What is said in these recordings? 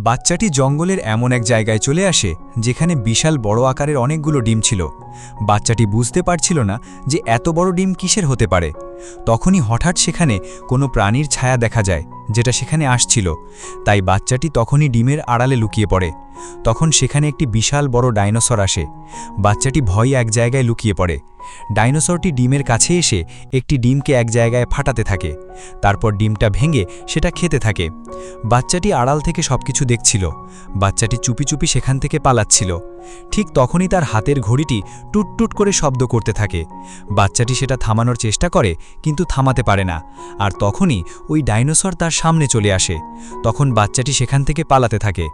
বাচ্চাটি জঙ্গলের এমন এক জায়গায় চলে আসে যেখানে বিশাল বড় আকারের অনেকগুলো ডিম ছিল। বাচ্চাটি বুঝতে পারছিল না যে এত বড় ডিম কিসের হতে পারে। তখনই হঠাৎ সেখানে কোনো প্রাণীর ছায়া দেখা যায় যেটা সেখানে আসছিল। তাই বাচ্চাটি তখনই ডিমের আড়ালে লুকিয়ে পড়ে। তখন সেখানে একটি বিশাল বড় ডাইনোসর আসে। বাচ্চাটি ভয়ে এক জায়গায় লুকিয়ে পড়ে। ডাইনোসরটি ডিমের কাছে এসে একটি ডিমকে এক জায়গায় ফাটাতে থাকে। তারপর ডিমটা ভেঙে সেটা খেতে থাকে। বাচ্চাটি আড়াল থেকে সবকিছু দেখছিল। বাচ্চাটি চুপি চুপি সেখান থেকে পালাচ্ছিল। ঠিক তখনই তার হাতের ঘড়িটি টুটটুট করে শব্দ করতে থাকে। বাচ্চাটি সেটা থামানোর চেষ্টা করে কিন্তু থামাতে পারে না। আর তখনই ওই ডাইনোসর তার সামনে চলে আসে। তখন বাচ্চাটি সেখান থেকে পালাতে থাকে।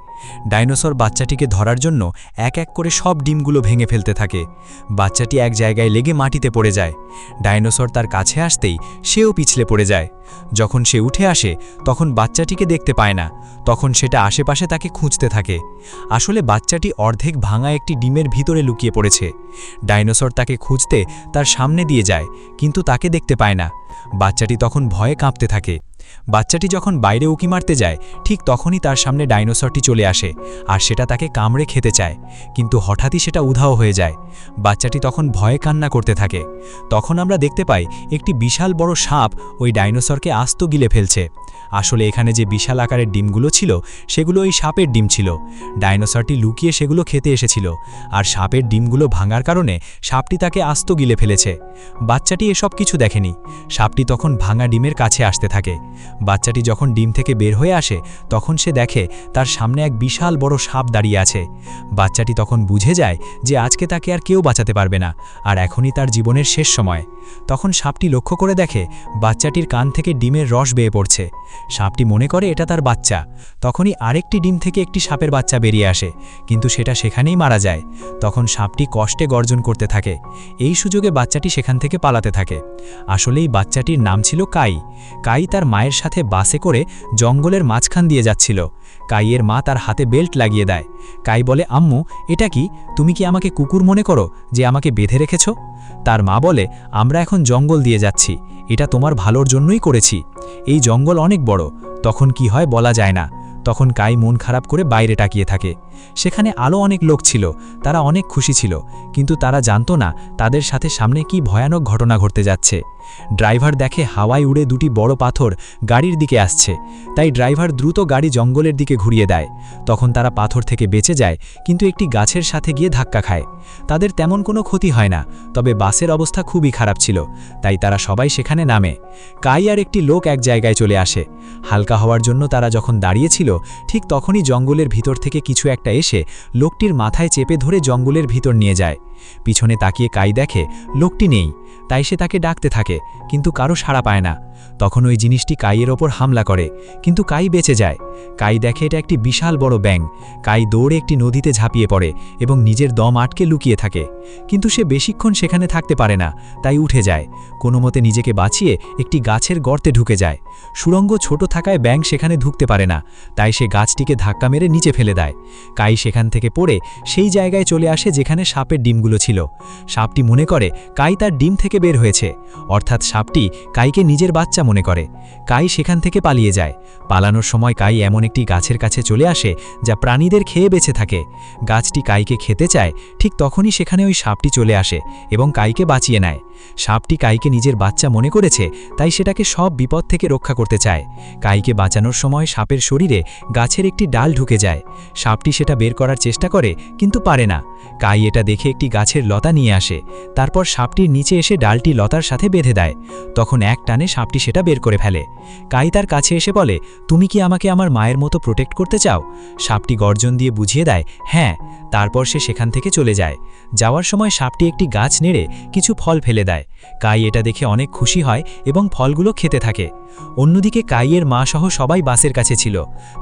ডাইনোসর বাচ্চাটিকে ধরার জন্য এক এক করে সব ডিমগুলো ভেঙে ফেলতে থাকে। বাচ্চাটি এক জায়গায় লেগে মাটিতে পড়ে যায়। ডাইনোসর তার কাছে আসতেই সেও পিছলে পড়ে যায়। যখন সে উঠে আসে তখন বাচ্চাটিকে দেখতে পায় না। তখন সেটা আশেপাশে তাকে খুঁজতে থাকে। আসলে বাচ্চাটি অর্ধেক ভাঙা একটি ডিমের ভিতরে লুকিয়ে পড়েছে। ডাইনোসর তাকে খুঁজতে তার সামনে দিয়ে যায় কিন্তু তাকে দেখতে পায় না। বাচ্চাটি তখন ভয়ে কাঁপতে থাকে। বাচ্চাটি যখন বাইরে উঁকি মারতে যায় ঠিক তখনই তার সামনে ডাইনোসরটি চলে আসে আর সেটা তাকে কামড়ে খেতে চায়, কিন্তু হঠাৎই সেটা উধাও হয়ে যায়। বাচ্চাটি তখন ভয়ে কান্না করতে থাকে। তখন আমরা দেখতে পাই একটি বিশাল বড় সাপ ওই ডাইনোসরকে আস্ত গিলে ফেলছে। আসলে এখানে যে বিশাল আকারের ডিমগুলো ছিল সেগুলো ওই সাপের ডিম ছিল। ডাইনোসরটি লুকিয়ে সেগুলো খেতে এসেছিল আর সাপের ডিমগুলো ভাঙার কারণে সাপটি তাকে আস্ত গিলে ফেলেছে। বাচ্চাটি এসব কিছু দেখেনি। সাপটি তখন ভাঙা ডিমের কাছে আসতে থাকে। বাচ্চাটি যখন ডিম থেকে বের হয়ে আসে তখন সে দেখে তার সামনে এক বিশাল বড় সাপ দাঁড়িয়ে আছে। বাচ্চাটি তখন বুঝে যায় যে আজকে তাকে আর কেউ বাঁচাতে পারবে না আর এখনই তার জীবনের শেষ সময়। তখন সাপটি লক্ষ্য করে দেখে বাচ্চাটির কান থেকে ডিমের রস বেয়ে পড়ছে। সাপটি মনে করে এটা তার বাচ্চা। তখনই আরেকটি ডিম থেকে একটি সাপের বাচ্চা বেরিয়ে আসে, কিন্তু সেটা সেখানেই মারা যায়। তখন সাপটি কষ্টে গর্জন করতে থাকে। এই সুযোগে বাচ্চাটি সেখান থেকে পালাতে থাকে। আসলে এই বাচ্চাটির নাম ছিল কাই। কাই তার মায়ের সাথে বাসে করে জঙ্গলের মাঝখান দিয়ে যাচ্ছিল। কাইয়ের মা তার হাতে বেল্ট লাগিয়ে দেয়। কাই বলে, আম্মু এটা কি? তুমি কি আমাকে কুকুর মনে করো যে আমাকে বেঁধে রেখেছ? তার মা বলে, আমরা এখন জঙ্গল দিয়ে যাচ্ছি, এটা তোমার ভালোর জন্যই করেছি। এই জঙ্গল অনেক বড়, তখন কি হয় বলা যায় না। তখন কাই মন খারাপ করে বাইরে তাকিয়ে থাকে। সেখানে আলো অনেক লোক ছিল, তারা অনেক খুশি ছিল, কিন্তু তারা জানতো না তাদের সাথে সামনে কি ভয়ানক ঘটনা ঘটতে যাচ্ছে। ড্রাইভার দেখে হাওয়ায় উড়ে দুটি বড় পাথর গাড়ির দিকে আসছে। তাই ড্রাইভার দ্রুত গাড়ি জঙ্গলের দিকে ঘুরিয়ে দেয়। তখন তারা পাথর থেকে বেঁচে যায়, কিন্তু একটি গাছের সাথে গিয়ে ধাক্কা খায়। তাদের তেমন কোনো ক্ষতি হয় না, তবে বাসের অবস্থা খুবই খারাপ ছিল। তাই তারা সবাই সেখানে নামে। কাই আর একটি লোক এক জায়গায় চলে আসে। হালকা হওয়ার জন্য তারা যখন দাঁড়িয়েছিল ঠিক তখনই জঙ্গলের ভিতর থেকে কিছু একটা এসে লোকটির মাথায় চেপে ধরে জঙ্গলের ভিতর নিয়ে যায়। পিছনে তাকিয়ে কাই দেখে লোকটি নেই। তাই সে তাকে ডাকতে থাকে, কিন্তু কারো সাড়া পায় না। তখন ওই জিনিসটি কাইয়ের ওপর হামলা করে, কিন্তু কাই বেঁচে যায়। কাই দেখে এটা একটি বিশাল বড় ব্যাঙ। কাই দৌড়ে একটি নদীতে ঝাঁপিয়ে পড়ে এবং নিজের দম আটকে লুকিয়ে থাকে। কিন্তু সে বেশিক্ষণ সেখানে থাকতে পারে না, তাই উঠে যায়। কোনো মতে নিজেকে বাঁচিয়ে একটি গাছের গর্তে ঢুকে যায়। সুড়ঙ্গ ছোট থাকায় ব্যাঙ সেখানে ঢুকতে পারে না, তাই সে গাছটিকে ধাক্কা মেরে নিচে ফেলে দেয়। কাই সেখান থেকে পড়ে সেই জায়গায় চলে আসে যেখানে সাপের ডিমগুলো ছিল। সাপটি মনে করে কাই তার ডিম থেকে বের হয়েছে, অর্থাৎ সাপটি কাইকে নিজের বাচ্চা মনে করে। কাই সেখান থেকে পালিয়ে যায়। পালানোর সময় কাই এমন একটি গাছের কাছে চলে আসে যা প্রাণীদের খেয়ে বেঁচে থাকে। গাছটি কাইকে খেতে চায়, ঠিক তখনই সেখানে ওই সাপটি চলে আসে এবং কাইকে বাঁচিয়ে নেয়। সাপটি কাইকে নিজের বাচ্চা মনে করেছে, তাই সেটাকে সব বিপদ থেকে রক্ষা করতে চায়। কাইকে বাঁচানোর সময় সাপের শরীরে গাছের একটি ডাল ঢুকে যায়। সাপটি সেটা বের করার চেষ্টা করে, কিন্তু পারে না। কাই এটা দেখে একটি গাছের লতা নিয়ে আসে। তারপর সাপটির নিচে এসে ডালটি লতার সাথে বেঁধে দেয়। তখন এক টানে সাপটি সেটা বের করে ফেলে। কাই তার কাছে এসে বলে, তুমি কি আমাকে আমার মায়ের মতো প্রোটেক্ট করতে চাও? সাপটি গর্জন দিয়ে বুঝিয়ে দেয়, হ্যাঁ। তারপর সে সেখান থেকে চলে যায়। যাওয়ার সময় সাপটি একটি গাছ নেড়ে কিছু ফল ফেলে দেয়। কাই এটা দেখে অনেক খুশি হয় এবং ফলগুলো খেতে থাকে। অন্যদিকে কাইয়ের মা সহ সবাই বাসের কাছে ছিল।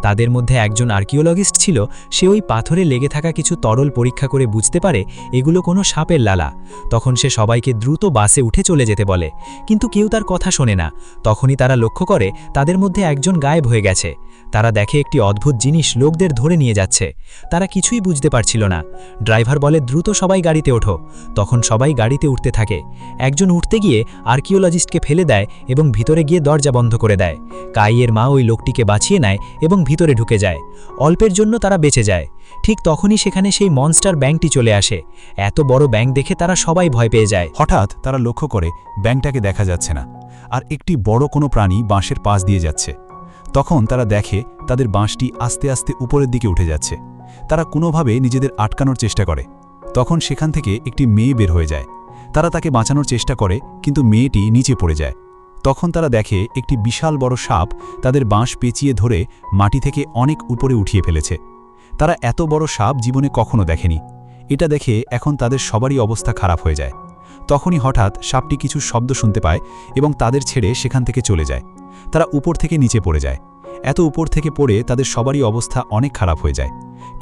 তাদের মধ্যে একজন আর্কিওলজিস্ট ছিল। সে ওই পাথরে লেগে থাকা কিছু তরল পরীক্ষা করে বুঝতে পারে এগুলো কোনো সাপের লালা। তখন সে সবাইকে দ্রুত বাসে উঠে চলে যেতে বলে, কিন্তু কেউ তার কথা শোনে না। তখনই তারা লক্ষ্য করে তাদের মধ্যে একজন গায়েব হয়ে গেছে। তারা দেখে একটি অদ্ভুত জিনিস লোকদের ধরে নিয়ে যাচ্ছে। তারা কিছুই বুঝতে পারছিল না। ড্রাইভার বলে, দ্রুত সবাই গাড়িতে ওঠো। তখন সবাই গাড়িতে উঠতে থাকে। একজন উঠতে গিয়ে আর্কিওলজিস্টকে ফেলে দেয় এবং ভিতরে গিয়ে দরজা বন্ধ করে দেয়। কাইয়ের মা ওই লোকটিকে বাঁচিয়ে নেয় এবং ভিতরে ঢুকে যায়। অল্পের জন্য তারা বেঁচে যায়। ঠিক তখনই সেখানে সেই মনস্টার ব্যাঙটি চলে আসে। এত বড় ব্যাঙ দেখে তারা সবাই ভয় পেয়ে যায়। হঠাৎ তারা লক্ষ্য করে ব্যাঙটাকে দেখা যাচ্ছে না, আর একটি বড় কোনো প্রাণী বাঁশের পাশ দিয়ে যাচ্ছে। তখন তারা দেখে তাদের বাঁশটি আস্তে আস্তে উপরের দিকে উঠে যাচ্ছে। তারা কোনোভাবে নিজেদের আটকানোর চেষ্টা করে। তখন সেখান থেকে একটি মেয়ে বের হয়ে যায়। তারা তাকে বাঁচানোর চেষ্টা করে, কিন্তু মেয়েটি নিচে পড়ে যায়। তখন তারা দেখে একটি বিশাল বড় সাপ তাদের বাঁশ পেঁচিয়ে ধরে মাটি থেকে অনেক উপরে উঠিয়ে ফেলেছে। তারা এত বড় সাপ জীবনে কখনো দেখেনি। এটা দেখে এখন তাদের সবারই অবস্থা খারাপ হয়ে যায়। তখনই হঠাৎ সাপটি কিছু শব্দ শুনতে পায় এবং তাদের ছেড়ে সেখান থেকে চলে যায়। তারা উপর থেকে নিচে পড়ে যায়। এত উপর থেকে পড়ে তাদের সবারই অবস্থা অনেক খারাপ হয়ে যায়,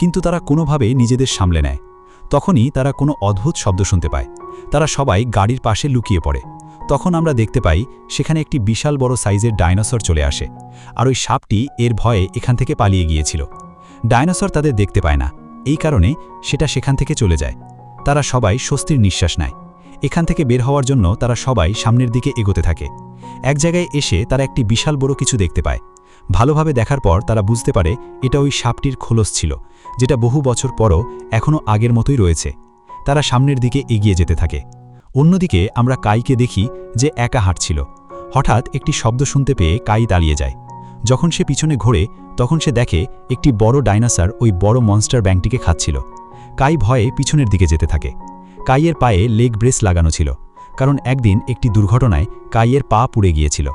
কিন্তু তারা কোনোভাবেই নিজেদের সামলে নেয়। তখনই তারা কোনো অদ্ভুত শব্দ শুনতে পায়। তারা সবাই গাড়ির পাশে লুকিয়ে পড়ে। তখন আমরা দেখতে পাই সেখানে একটি বিশাল বড় সাইজের ডাইনোসর চলে আসে, আর ওই সাপটি এর ভয়ে এখান থেকে পালিয়ে গিয়েছিল। ডাইনোসর তাদের দেখতে পায় না, এই কারণে সেটা সেখান থেকে চলে যায়। তারা সবাই স্বস্তির নিঃশ্বাস নেয়। এখান থেকে বের হওয়ার জন্য তারা সবাই সামনের দিকে এগোতে থাকে। এক জায়গায় এসে তারা একটি বিশাল বড় কিছু দেখতে পায়। ভালোভাবে দেখার পর তারা বুঝতে পারে এটা ওই সাপটির খোলস ছিল, যেটা বহু বছর পরও এখনও আগের মতোই রয়েছে। তারা সামনের দিকে এগিয়ে যেতে থাকে। অন্যদিকে আমরা কাইকে দেখি যে একা হাঁটছিল। হঠাৎ একটি শব্দ শুনতে পেয়ে কাই দাঁড়িয়ে যায়। যখন সে পিছনে ঘোরে তখন সে দেখে একটি বড় ডাইনোসর ওই বড় মনস্টার ব্যাঙটিকে খাচ্ছিল। কাই ভয়ে পিছনের দিকে যেতে থাকে। কাইয়ের পায়ে লেগ ব্রেস লাগানো ছিল, কারণ একদিন একটি দুর্ঘটনায় কাইয়ের পা পুড়ে গিয়েছিল।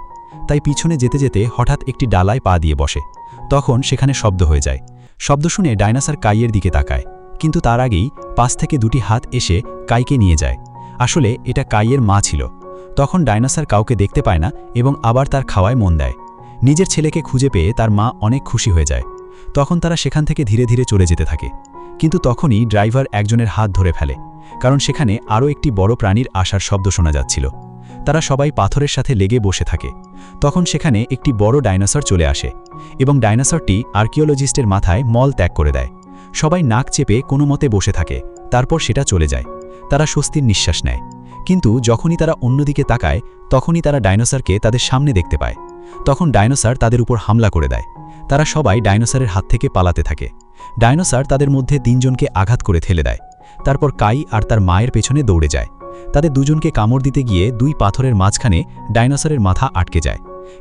তাই পিছনে যেতে যেতে হঠাৎ একটি ডালায় পা দিয়ে বসে। তখন সেখানে শব্দ হয়ে যায়। শব্দ শুনে ডাইনোসর কাইয়ের দিকে তাকায়, কিন্তু তার আগেই পাশ থেকে দুটি হাত এসে কাইকে নিয়ে যায়। আসলে এটা কাইয়ের মা ছিল। তখন ডাইনোসর কাউকে দেখতে পায় না এবং আবার তার খাওয়ায় মন দেয়। নিজের ছেলেকে খুঁজে পেয়ে তার মা অনেক খুশি হয়ে যায়। তখন তারা সেখান থেকে ধীরে ধীরে চলে যেতে থাকে। কিন্তু তখনই ড্রাইভার একজনের হাত ধরে ফেলে, কারণ সেখানে আরও একটি বড় প্রাণীর আসার শব্দ শোনা যাচ্ছিল। তারা সবাই পাথরের সাথে লেগে বসে থাকে। তখন সেখানে একটি বড় ডাইনোসর চলে আসে এবং ডাইনোসরটি আর্কিওলজিস্টের মাথায় মল ত্যাগ করে দেয়। সবাই নাক চেপে কোনো মতে বসে থাকে, তারপর সেটা চলে যায়। তারা স্বস্তির নিঃশ্বাস নেয়। কিন্তু যখনই তারা অন্যদিকে তাকায় তখনই তারা ডাইনোসরকে তাদের সামনে দেখতে পায়। তখন ডাইনোসর তাদের উপর হামলা করে দেয়। তারা সবাই ডাইনোসরের হাত থেকে পালাতে থাকে। ডাইনোসর তাদের মধ্যে 3 জনকে আঘাত করে ঠেলে দেয়। তারপর কাই আর তার মায়ের পেছনে দৌড়ে যায়। তাদের দুজনকে কামড় দিতে গিয়ে 2 পাথরের মাঝখানে ডাইনোসরের মাথা আটকে যায়।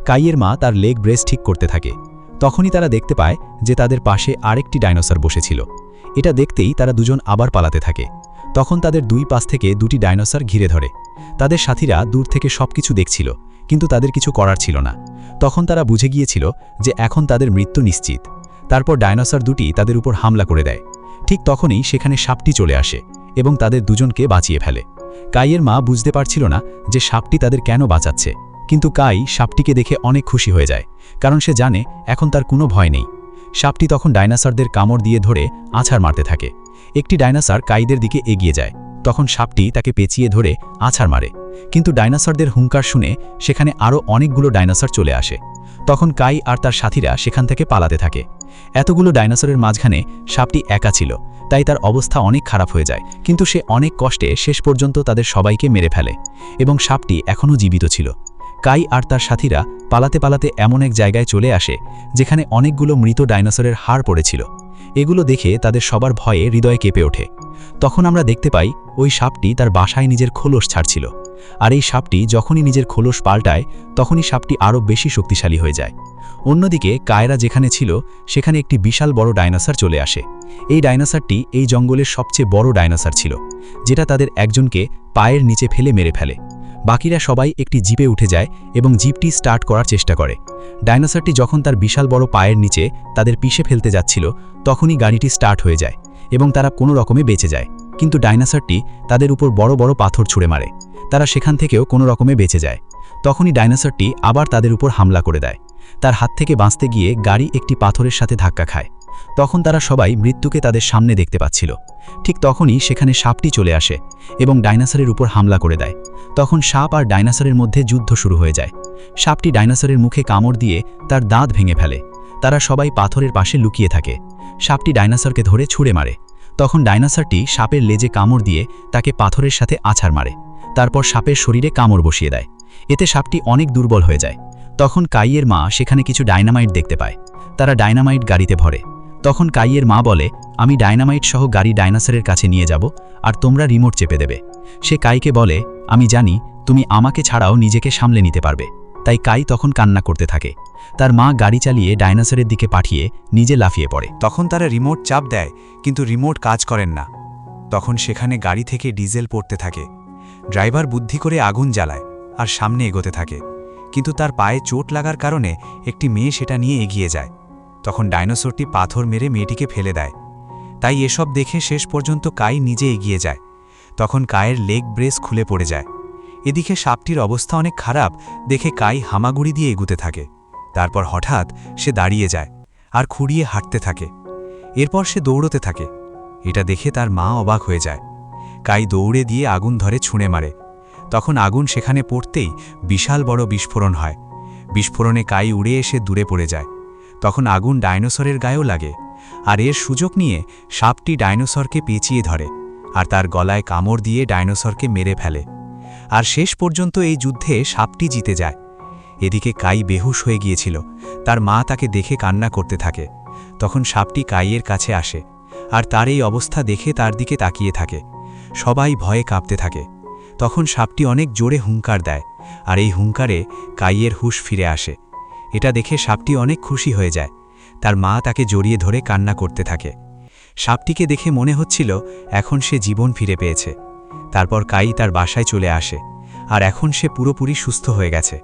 কাইয়ের মা তার লেগ ব্রেস ঠিক করতে থাকে। তখনই তারা দেখতে পায় যে তাদের পাশে আরেকটি ডাইনোসর বসেছিল। এটা দেখতেই তারা দুজন আবার পালাতে থাকে। তখন তাদের 2 পাশ থেকে 2টি ডাইনোসর ঘিরে ধরে। তাদের সাথীরা দূর থেকে সবকিছু দেখছিল, কিন্তু তাদের কিছু করার ছিল না। তখন তারা বুঝে গিয়েছিল যে এখন তাদের মৃত্যু নিশ্চিত। তারপর ডাইনোসর 2টি তাদের উপর হামলা করে দেয়। ঠিক তখনই সেখানে সাপটি চলে আসে এবং তাদের দুজনকে বাঁচিয়ে ফেলে। কাইয়ের মা বুঝতে পারছিল না যে সাপটি তাদের কেন বাঁচাচ্ছে, কিন্তু কাই সাপটিকে দেখে অনেক খুশি হয়ে যায়, কারণ সে জানে এখন তার কোনো ভয় নেই। সাপটি তখন ডাইনোসরদের কামড় দিয়ে ধরে আছাড় মারতে থাকে। একটি ডাইনোসর কাইদের দিকে এগিয়ে যায়। তখন সাপটি তাকে পেঁচিয়ে ধরে আছাড় মারে, কিন্তু ডাইনোসরদের হুঙ্কার শুনে সেখানে আরও অনেকগুলো ডাইনোসর চলে আসে। তখন কাই আর তার সাথীরা সেখান থেকে পালাতে থাকে। এতগুলো ডাইনোসরের মাঝখানে সাপটি একা ছিল, তাই তার অবস্থা অনেক খারাপ হয়ে যায়। কিন্তু সে অনেক কষ্টে শেষ পর্যন্ত তাদের সবাইকে মেরে ফেলে এবং সাপটি এখনও জীবিত ছিল। কাই আর তার সাথীরা পালাতে পালাতে এমন এক জায়গায় চলে আসে যেখানে অনেকগুলো মৃত ডাইনোসরের হাড় পড়েছিল। এগুলো দেখে তাদের সবার ভয়ে হৃদয় কেঁপে ওঠে। তখন আমরা দেখতে পাই ওই সাপটি তার বাসায় নিজের খোলস ছাড়ছিল, আর এই সাপটি যখনই নিজের খোলস পাল্টায় তখনই সাপটি আরও বেশি শক্তিশালী হয়ে যায়। অন্যদিকে কায়রা যেখানে ছিল সেখানে একটি বিশাল বড় ডাইনোসর চলে আসে। এই ডাইনোসরটি এই জঙ্গলের সবচেয়ে বড় ডাইনোসর ছিল, যেটা তাদের একজনকে পায়ের নিচে ফেলে মেরে ফেলে। বাকিরা সবাই একটি জিপে উঠে যায় এবং জিপটি স্টার্ট করার চেষ্টা করে। ডাইনোসরটি যখন তার বিশাল বড় পায়ের নিচে তাদের পিষে ফেলতে যাচ্ছিল তখনই গাড়িটি স্টার্ট হয়ে যায় এবং তারা কোনো রকমে বেঁচে যায়। কিন্তু ডাইনোসরটি তাদের উপর বড় বড় পাথর ছুঁড়ে মারে। তারা সেখান থেকেও কোনো রকমে বেঁচে যায়। তখনই ডাইনোসরটি আবার তাদের উপর হামলা করে দেয়। তার হাত থেকে বাঁচতে গিয়ে গাড়ি একটি পাথরের সাথে ধাক্কা খায়। তখন তারা সবাই মৃত্যুকে তাদের সামনে দেখতে পাচ্ছিল। ঠিক তখনই সেখানে সাপটি চলে আসে এবং ডাইনোসরের উপর হামলা করে দেয়। তখন সাপ আর ডাইনোসরের মধ্যে যুদ্ধ শুরু হয়ে যায়। সাপটি ডাইনোসরের মুখে কামড় দিয়ে তার দাঁত ভেঙে ফেলে। তারা সবাই পাথরের পাশে লুকিয়ে থাকে। সাপটি ডাইনোসরকে ধরে ছুঁড়ে মারে। তখন ডাইনোসরটি সাপের লেজে কামড় দিয়ে তাকে পাথরের সাথে আছাড় মারে। তারপর সাপের শরীরে কামড় বসিয়ে দেয়। এতে সাপটি অনেক দুর্বল হয়ে যায়। তখন কাইয়ের মা সেখানে কিছু ডাইনামাইট দেখতে পায়। তারা ডাইনামাইট গাড়িতে ভরে। তখন কাইয়ের মা বলে, আমি ডাইনামাইট সহ গাড়ি ডাইনোসরের কাছে নিয়ে যাব, আর তোমরা রিমোট চেপে দেবে। সে কাইকে বলে, আমি জানি তুমি আমাকে ছাড়াও নিজেকে সামলে নিতে পারবে। তাই কাই তখন কান্না করতে থাকে। তার মা গাড়ি চালিয়ে ডাইনোসরের দিকে পাঠিয়ে নিজে লাফিয়ে পড়ে। তখন তারা রিমোট চাপ দেয়, কিন্তু রিমোট কাজ করেন না। তখন সেখানে গাড়ি থেকে ডিজেল পড়তে থাকে। ড্রাইভার বুদ্ধি করে আগুন জ্বালায় আর সামনে এগোতে থাকে, কিন্তু তার পায়ে চোট লাগার কারণে একটি মেয়ে সেটা নিয়ে এগিয়ে যায়। তখন ডাইনোসরটি পাথর মেরে মেয়েটিকে ফেলে দেয়। তাই এসব দেখে শেষ পর্যন্ত কাই নিজে এগিয়ে যায়। তখন কায়ের লেগ ব্রেস খুলে পড়ে যায়। এদিকে সাপটির অবস্থা অনেক খারাপ দেখে কাই হামাগুড়ি দিয়ে এগুতে থাকে। তারপর হঠাৎ সে দাঁড়িয়ে যায় আর খুঁড়িয়ে হাঁটতে থাকে। এরপর সে দৌড়তে থাকে। এটা দেখে তার মা অবাক হয়ে যায়। কাই দৌড়ে দিয়ে আগুন ধরে ছুঁড়ে মারে। তখন আগুন সেখানে পড়তেই বিশাল বড় বিস্ফোরণ হয়। বিস্ফোরণে কাই উড়ে এসে দূরে পড়ে যায়। তখন আগুন ডাইনোসরের গায়েও লাগে, আর এর সুযোগ নিয়ে সাপটি ডাইনোসরকে পেঁচিয়ে ধরে আর তার গলায় কামড় দিয়ে ডাইনোসরকে মেরে ফেলে। আর শেষ পর্যন্ত এই যুদ্ধে সাপটি জিতে যায়। এদিকে কাই বেহুশ হয়ে গিয়েছিল। তার মা তাকে দেখে কান্না করতে থাকে। তখন সাপটি কাইয়ের কাছে আসে আর তার এই অবস্থা দেখে তার দিকে তাকিয়ে থাকে। সবাই ভয়ে কাঁপতে থাকে। তখন সাপটি অনেক জোরে হুঙ্কার দেয়, আর এই হুঙ্কারে কাইয়ের হুঁশ ফিরে আসে। এটা দেখে সাপটি অনেক খুশি হয়ে যায়। তার মা তাকে জড়িয়ে ধরে কান্না করতে থাকে। সাপটিকে দেখে মনে হচ্ছিল এখন সে জীবন ফিরে পেয়েছে। তারপর কাই তার বাসায় চলে আসে, আর এখন সে পুরোপুরি সুস্থ হয়ে গেছে।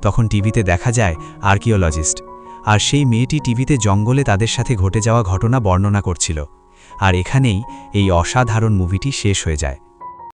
তখন টিভিতে দেখা যায় আর্কিওলজিস্ট, আর সেই মেয়েটি টিভিতে জঙ্গলে তাদের সাথে ঘটে যাওয়া ঘটনা বর্ণনা করছিল। আর এখানেই এই অসাধারণ মুভিটি শেষ হয়ে যায়।